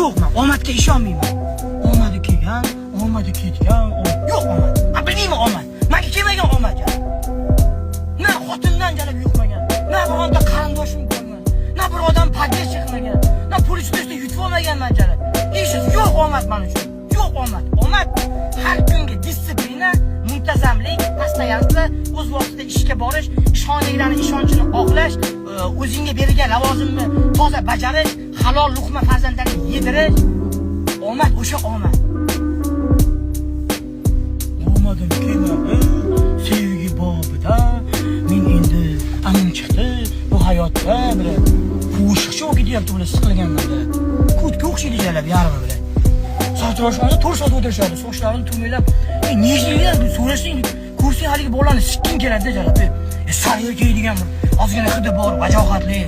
Yo'q, men omadga ishonmayman. Omadi kelgan, omadi ketgan. Yo'q omad. Men bilmayman omad. Menga kelmagan omad. Na xotindan jalab yo'qmagan. Na bironta qarindoshim bo'lmagan. Na bir odam podyezdga qilmagan. Na polis do'stni yutib olmagan men jalab. Hech yo'q omad men uchun. Yo'q omad. Omad har kunga disiplina, muntazamlik, постоянство, o'z vaqtida ishga borish, ishxonadagilarning ishonchini oqlash, o'zingga berilgan lavozimni toza bajarish, halol luqma farzandlarni yedirish. Omad o'sha omad. Omadim kelmadi, sevgi bobida men endi anim chiqdi bu hayotda bir qo'shiqchi o'qi deyapti bular siqilganlarda. Kutga o'xshaydi jalab yarmi bilan. Sartaroshlarda 4 soat o'tirishadi, sochlarini tumaylab, nejligidan so'rashing, ko'rsang haligi bolalarni sikkin keladi jalab. Sarga keladigan bir ozgina hidi bor, vajohatli,